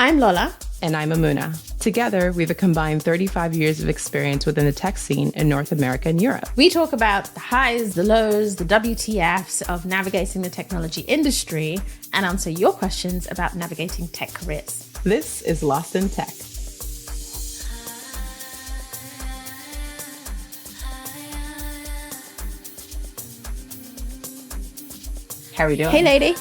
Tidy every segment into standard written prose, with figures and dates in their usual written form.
I'm Lola. And I'm Mamuna. Together, we've a combined 35 years of experience within the tech scene in North America and Europe. We talk about the highs, the lows, the WTFs of navigating the technology industry and answer your questions about navigating tech careers. This is Lost in Tech. How are we doing? Hey, lady.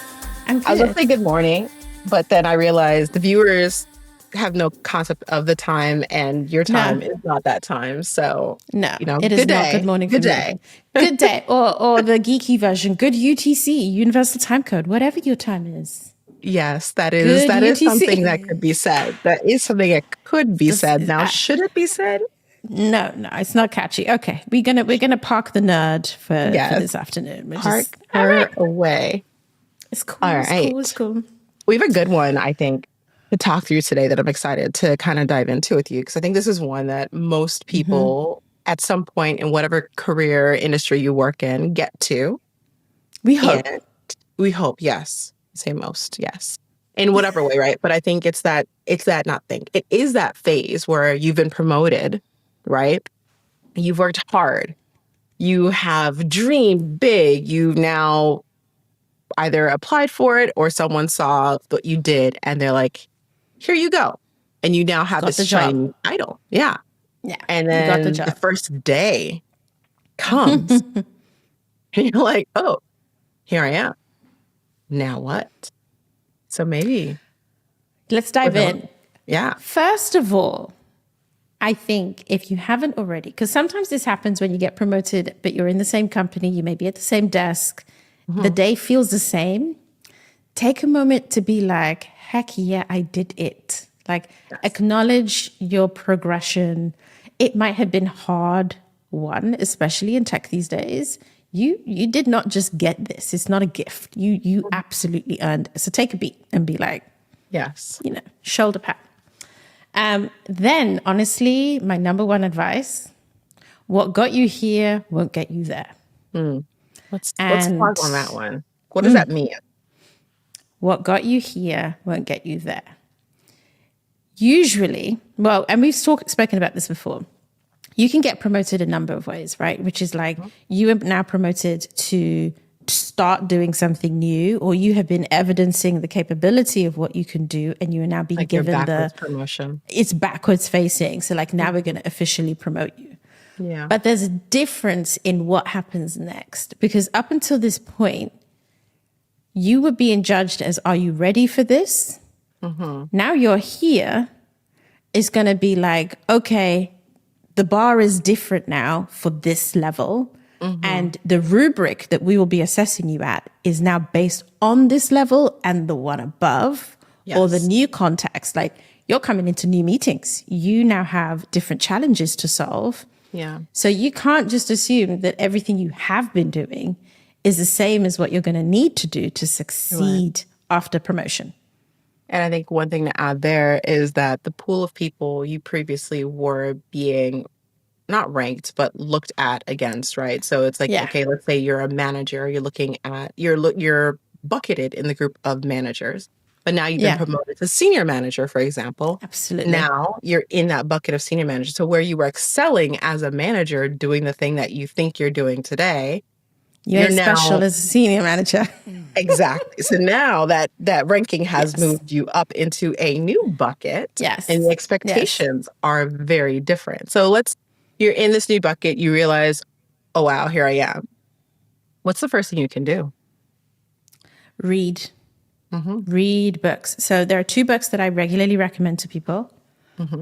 I'm good. I was going to say good morning, but then I realized the viewers have no concept of the time, and your time is not that time. So, it is not good morning for good day. Me. Good day. Or the geeky version, good UTC, Universal Time Code, whatever your time is. Yes, that is something that could be said. That is something that could be said. Now, should it be said? No, it's not catchy. Okay, we're gonna park the nerd for this afternoon. Park her away. It's cool. All right. It's cool. We have a good one, I think, to talk through today that I'm excited to kind of dive into with you, because I think this is one that most people at some point in whatever career industry you work in get to. We hope. Yes. Say most, yes. In whatever way, right? But I think it is that phase where you've been promoted, right? You've worked hard. You have dreamed big. You've now either applied for it or someone saw what you did and they're like, here you go. And you now have this shiny title. Yeah. Yeah. And then the first day comes and you're like, oh, here I am. Now what? So maybe. Let's dive in. Yeah. First of all, I think if you haven't already, because sometimes this happens when you get promoted, but you're in the same company, you may be at the same desk, the day feels the same. Take a moment to be like, heck yeah, I did it. Like, acknowledge your progression. It might have been hard won, especially in tech these days. You did not just get this. It's not a gift. You absolutely earned it. So take a beat and be like, yes, shoulder pat. Then, honestly, my number one advice, what got you here won't get you there. Let's pause on that one. What does that mean? What got you here won't get you there. Usually, and we've spoken about this before, you can get promoted a number of ways, right? Which is like you are now promoted to start doing something new, or you have been evidencing the capability of what you can do, and you are now being given the promotion. It's backwards facing. So like now we're going to officially promote you. Yeah. But there's a difference in what happens next, because up until this point, you were being judged as, are you ready for this? Now you're here. It's going to be like, okay, the bar is different now for this level. And the rubric that we will be assessing you at is now based on this level and the one above, or the new context. Like, you're coming into new meetings. You now have different challenges to solve. Yeah. So you can't just assume that everything you have been doing is the same as what you're going to need to do to succeed after promotion. And I think one thing to add there is that the pool of people you previously were being not ranked, but looked at against, right? So it's like, okay, let's say you're a manager, you're bucketed in the group of managers, but now you've been promoted to senior manager, for example. Absolutely. Now you're in that bucket of senior manager. So where you were excelling as a manager, doing the thing that you think you're doing today, you're now special as a senior manager. Exactly. So now that ranking has moved you up into a new bucket. Yes. And the expectations are very different. So you're in this new bucket, you realize, oh wow, here I am. What's the first thing you can do? Read. Read books. So there are 2 books that I regularly recommend to people.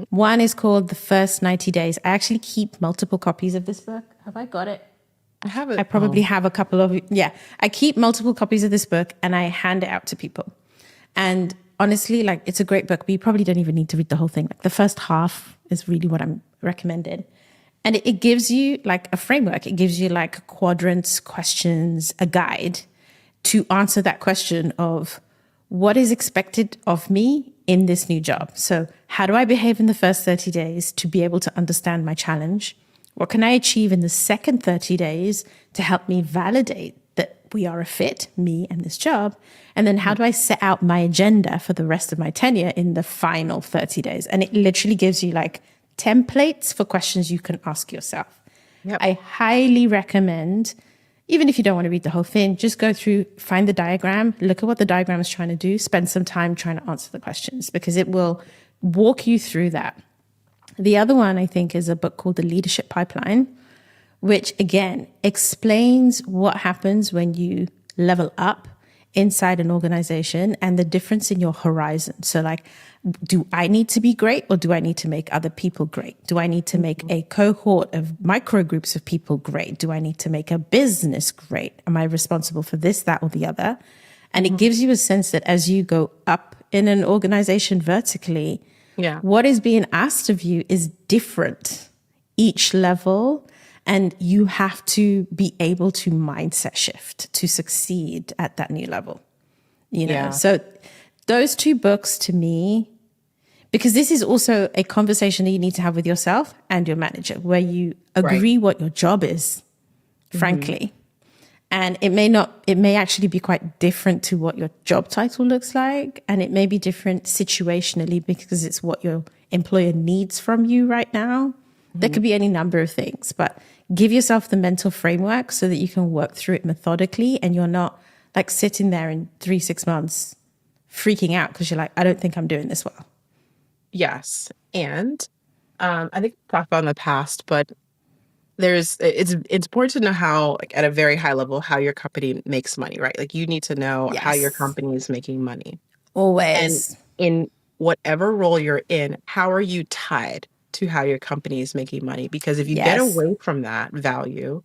One is called The First 90 Days. I actually keep multiple copies of this book. Have I got it? I have it. I probably have a couple of, I keep multiple copies of this book and I hand it out to people. And honestly, like, it's a great book, but you probably don't even need to read the whole thing. Like, the first half is really what I'm recommending. And it gives you like a framework. It gives you like quadrants, questions, a guide to answer that question of what is expected of me in this new job. So how do I behave in the first 30 days to be able to understand my challenge? What can I achieve in the second 30 days to help me validate that we are a fit, me and this job? And then how do I set out my agenda for the rest of my tenure in the final 30 days? And it literally gives you like templates for questions you can ask yourself. Yep. I highly recommend, even if you don't want to read the whole thing, just go through, find the diagram, look at what the diagram is trying to do, spend some time trying to answer the questions, because it will walk you through that. The other one, I think, is a book called The Leadership Pipeline, which again explains what happens when you level up inside an organization and the difference in your horizon. So like, do I need to be great, or do I need to make other people great? Do I need to make a cohort of micro groups of people great? Do I need to make a business great? Am I responsible for this, that, or the other? And it gives you a sense that as you go up in an organization vertically, what is being asked of you is different each level. And you have to be able to mindset shift to succeed at that new level, you know? So those two books to me, because this is also a conversation that you need to have with yourself and your manager, where you agree what your job is, frankly. And it may actually be quite different to what your job title looks like. And it may be different situationally because it's what your employer needs from you right now. There could be any number of things, but give yourself the mental framework so that you can work through it methodically, and you're not like sitting there in 3-6 months freaking out because you're like, I don't think I'm doing this well. Yes. And I think we talked about in the past, but it's important to know how, like, at a very high level, how your company makes money, right? Like, you need to know how your company is making money. Always. And in whatever role you're in, how are you tied to how your company is making money? Because if you get away from that value,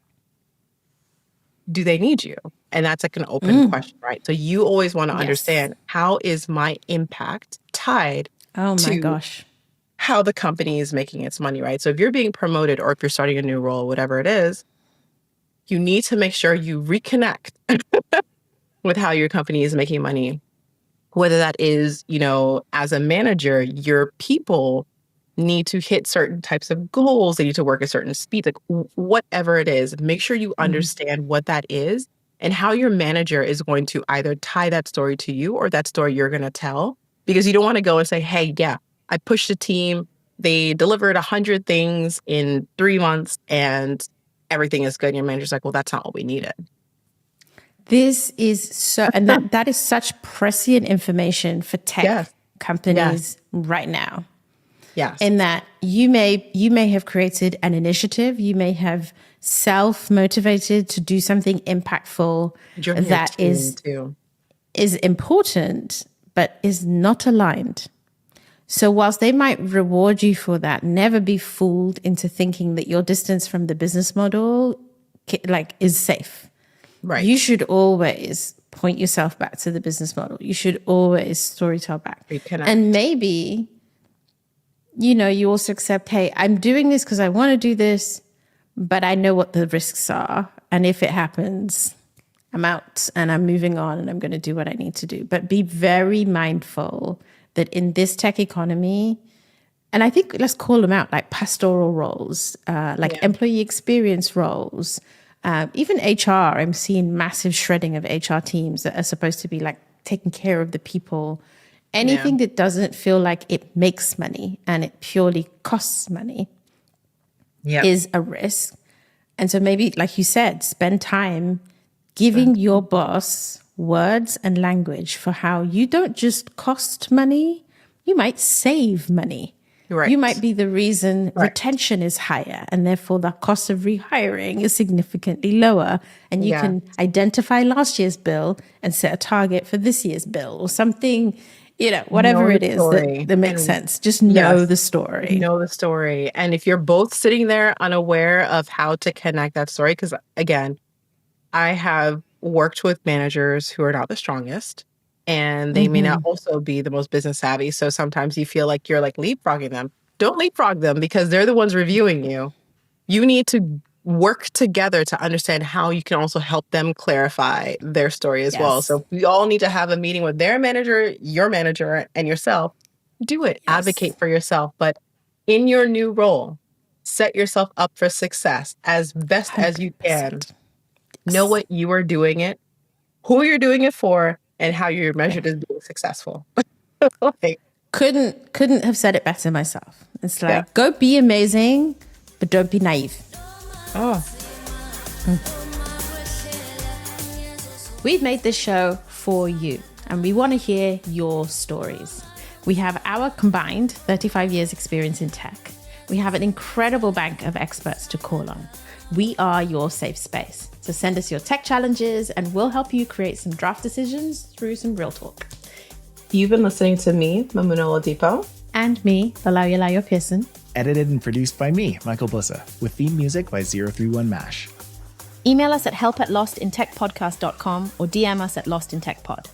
do they need you? And that's like an open question, right? So you always want to understand, how is my impact tied to how the company is making its money, right? So if you're being promoted, or if you're starting a new role, whatever it is, you need to make sure you reconnect with how your company is making money. Whether that is, you know, as a manager, your people need to hit certain types of goals. They need to work at certain speeds, like whatever it is. Make sure you understand what that is and how your manager is going to either tie that story to you or that story you're going to tell. Because you don't want to go and say, hey, yeah, I pushed a team. They delivered 100 things in 3 months and everything is good. And your manager's like, well, that's not what we needed. This is so, and that is such prescient information for tech companies right now. Yes. In that you may have created an initiative, you may have self-motivated to do something impactful that is important, but is not aligned. So whilst they might reward you for that, never be fooled into thinking that your distance from the business model is safe. Right. You should always point yourself back to the business model. You should always storytell back. Reconnect. And maybe, you know, you also accept, hey, I'm doing this because I want to do this, but I know what the risks are. And if it happens, I'm out and I'm moving on and I'm going to do what I need to do. But be very mindful that in this tech economy, and I think let's call them out, like pastoral roles, employee experience roles, even HR. I'm seeing massive shredding of HR teams that are supposed to be like taking care of the people. Anything that doesn't feel like it makes money and it purely costs money is a risk. And so maybe, like you said, spend time giving your boss words and language for how you don't just cost money, you might save money. Right. You might be the reason retention is higher and therefore the cost of rehiring is significantly lower. And you can identify last year's bill and set a target for this year's bill or something, you know, whatever it is that makes sense. Just know the story. Know the story. And if you're both sitting there unaware of how to connect that story, because again, I have worked with managers who are not the strongest. And they may not also be the most business savvy. So sometimes you feel like you're like leapfrogging them. Don't leapfrog them because they're the ones reviewing you. You need to work together to understand how you can also help them clarify their story as well. So we all need to have a meeting with their manager, your manager, and yourself. Do it. Advocate for yourself. But in your new role, set yourself up for success as best as you can. Know what you are doing it who you're doing it for, and how you're measured as being successful. Like, couldn't have said it better myself. It's like, go be amazing, but don't be naive. oh, We've made this show for you, and we want to hear your stories. We have our combined 35 years experience in tech. We have an incredible bank of experts to call on. We are your safe space. So send us your tech challenges and we'll help you create some draft decisions through some real talk. you've been listening to me, Mamuna Oladipo. And me, Lola Pearson. Edited and produced by me, Michael Blissa, with theme music by 031 Mash. Email us at help@lostintechpodcast.com or DM us at lostintechpod.